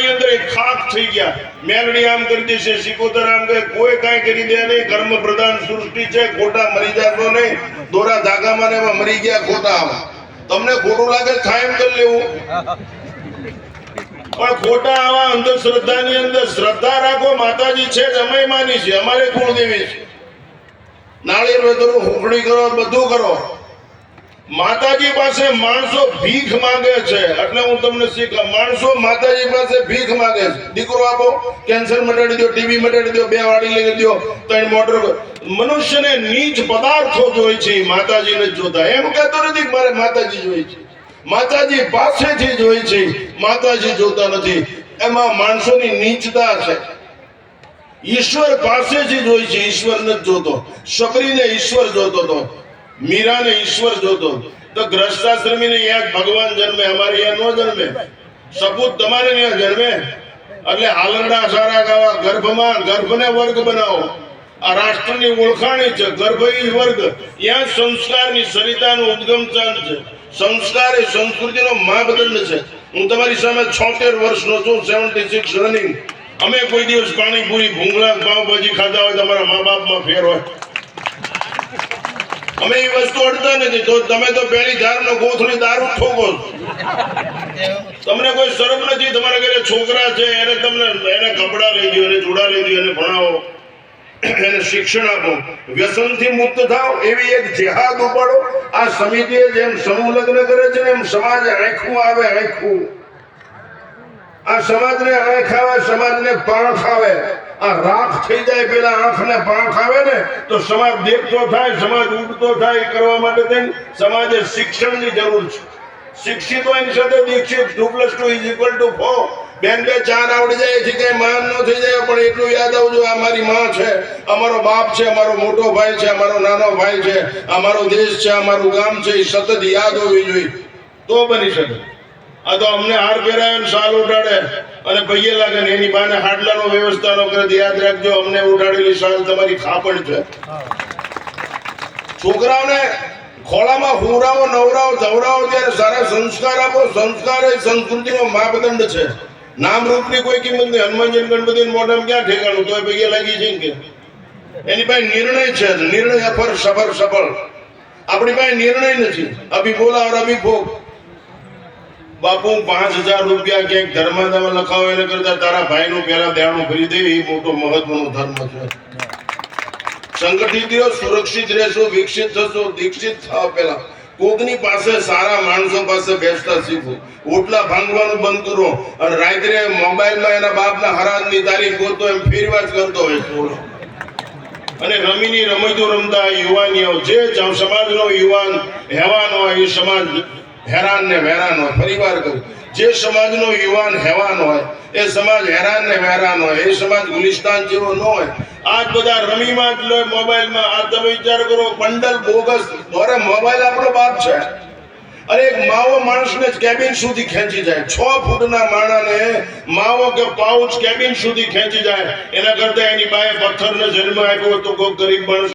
ઘરની અંદર એક ખાક થઈ ગયા. મેલડી આમ કરી દેશે, સિકોતર આમ કરે, કોઈ કાંઈ કરી દે નહીં. કર્મ પ્રધાન સૃષ્ટિ છે, ખોટા મરી જાતો નહીં. દોરા ધાગામાં ને એમાં મરી ગયા ખોટા. આમાં તમને ખોટું લાગે થાય એમ કરી લેવું, પણ ખોટા આવા અંધશ્રદ્ધાની અંદર શ્રદ્ધા રાખો. માતાજી છે જ, અમે માની છે, અમારે કુળદેવી છે. નાળિયેર વેતરો, હુંકડી કરો, બધું કરો. માતાજી પાસે માણસો ભીખ માંગે છે. એટલે હું તમને શીખવા, માણસો માતાજી પાસે ભીખ માંગે છે. દીકરો આપો, કેન્સર મટાડી દો, ટીબી મટાડી દો, 2 વાડી લઈ દો, 3 મોટર. મનુષ્યને નીચ પદાર્થો જોઈ છે, માતાજીને જોતા. એમ કહેતો નથી કે મારે માતાજી જોઈ છે, માતાજી પાસેથી જોઈ છે, માતાજી જોતા નથી. એમાં માણસોની નીચતા છે. ઈશ્વર પાસેથી જોઈ છે, ઈશ્વર નથી જોતો. શબરીને ઈશ્વર જોતો હતો, મીરાને ઈશ્વર જોતો. તો ગ્રસ્તાશ્રમીને યાદ ભગવાન જન્મે, અમારે અહીંયા નો જન્મે. સપૂત તમારે ત્યાં જન્મે. એટલે હાલરડા સારા ગાવા, ગર્ભમાં ગર્ભને વર્ગ બનાવો. આ રાષ્ટ્રની ઓળખાણી છે, ગર્ભ ઈ વર્ગ. ત્યાં સંસ્કારની સરિતાનું ઉદ્ગમ ચાંદ છે. સંસ્કાર એ સંસ્કૃતિનો માપદંડ છે. હું તમારી સામે 76 વર્ષનો છું, 76 રનિંગ. અમે કોઈ દિવસ પાણીપુરી, ભૂંગળા, પાવભાજી ખાધા હોય, તમારા મા બાપમાં ફેર હોય. અમે એ વસ્તુ અડતા નથી. તો તમે તો પેલી ધારનો ગોથળી દારૂ ઠોકો છો. તમને કોઈ શરમ નથી. તમારા ઘરે છોકરા છે, એને તમને એને કપડા લઈ દો, એને જોડા લઈ દો, એને ભણાવો, એને શિક્ષણ આપો, વ્યસનથી મુક્ત થાવ. એવી એક જેહાદ ઉપાડો. આ સમિતિએ જેમ સમૂહ લગ્ન કરે છે ને, એમ સમાજ આંખું આવે, આંખું. આ સમાજને આંખ આવે, સમાજને પાંખ આવે. આ રાખ થઈ જાય પેલા આંખને પાંખ આવે ને, તો સમાજ દેખતો થાય, સમાજ ઉડતો થાય. કરવા માટે થઈને સમાજે શિક્ષણની જરૂર છે. શિક્ષિત હોય એની સાથે દીક્ષિત. 2+2 = 4. બેન 4 આવડી જાય છે, કઈ માન ન થઈ જાય. પણ એટલું યાદ આવજો, આ મારી માં છે, અમારો બાપ છે, અમારો મોટો ભાઈ છે, અમારો નાનો ભાઈ છે, અમારો દેશ છે, અમારું ગામ છે. એ સતત યાદ હોવી જોઈએ, તો બની શકે. આ તો અમને હાર પહેરાવે, સાલ ઉડાડે અને પૈયે લાગે ને, એની બાને હાડલાનો વ્યવસ્થા નો કરે. યાદ રાખજો, અમને ઉડાડેલી સાલ તમારી ખાપણ છે. છોકરાઓને ખોળામાં હુરાવો, નવરાવો, ધવરાવો, ત્યારે સારા સંસ્કાર આપો. સંસ્કાર એ સંસ્કૃતિનો માપદંડ છે. નામ રૂપની કોઈ કિંમત નહીં. હનુમાનજી ગણપતિ મોઢામાં ક્યાં ઠેકાણું, તો પૈયે લાગી છે કે એની પાસે નિર્ણય છે. નિર્ણય અફર સફર સફળ. આપણી પાસે નિર્ણય નથી. અભી બોલા और अभी भोग. બાપુ 5000 રૂપિયા ક્યાંક ધર્માદામાં લખાવો એને કરતા તારા ભાઈનું પેલા દેણું ભરી દેવી, એ મોટો મહત્વનો ધર્મ છે. સંગઠિત રહ્યો, સુરક્ષિત રહેશો, વિકસિત થશો. દીક્ષિત થાવ પેલા કોકની પાસે, સારા માણસો પાસે બેસતા શીખો. ઓટલા ભાંગવાનું બંધ કરો. અને રાત્રે મોબાઈલમાં એના બાપના હરાજની તારીખ ગોતો, એમ ફેરવા જ કરતો હોય થોડો. અને રમીની રમતો રમતા યુવાનીઓ, જે સમાજનો યુવાન હેવાન હોય, એ સમાજ હેરાન ને વેરાન હોય. ફરીવાર કહું, જે સમાજનો યુવાન હેવાન હોય, એ સમાજ હેરાન ને વેરાન હોય. એ સમાજ ગુલિસ્તાન જેવો ન હોય. આજ બધા રમીમાં જ લો, મોબાઈલમાં. આ તમે વિચાર કરો, બંડલ બોગસ. અરે મોબાઈલ આપણો બાપ છે. અરે એક માવો માણસને કેબિન સુધી ખેંચી જાય. 6 ફૂટના માણાને માવો કે પાઉચ કેબિન સુધી ખેંચી જાય. એના કરતા એની બાએ પથ્થરને જન્મ આપ્યો તો કોઈ ગરીબ માણસ